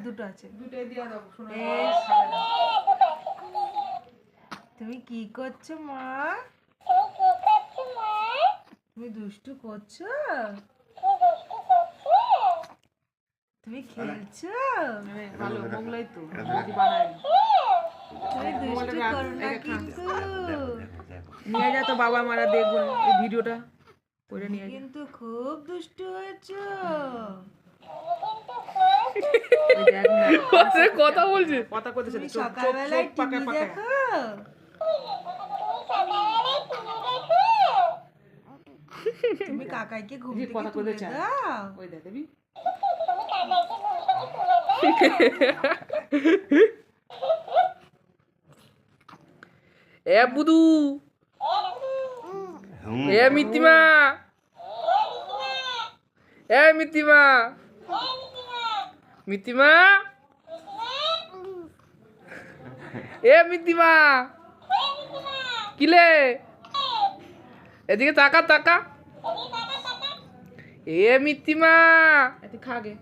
দুটো আছে। তুমি কি করছো মা? তুমি দুষ্টু করছো? তুমি খেলছো? ভালো মোগলাই তো তুমি দুষ্টু করো না কিন্তু। নিয়ে যা তো বাবা মারা দেখবো এই ভিডিওটা করে নিয়ে কিন্তু খুব দুষ্টু হয়েছো। কথা বলছে কথা করতেছে তুমি সকালবেলায় টিভি দেখো? তুমি কাকাইকে ঘুম থেকে তুলে দাও? ওই দেখ দেবি এ বুদু এ মিতিমা এ মিতিমা মিতিমা এ মিতিমা কিলে এদিকে তাকা তাকা এ মিতিমা এটি খাগে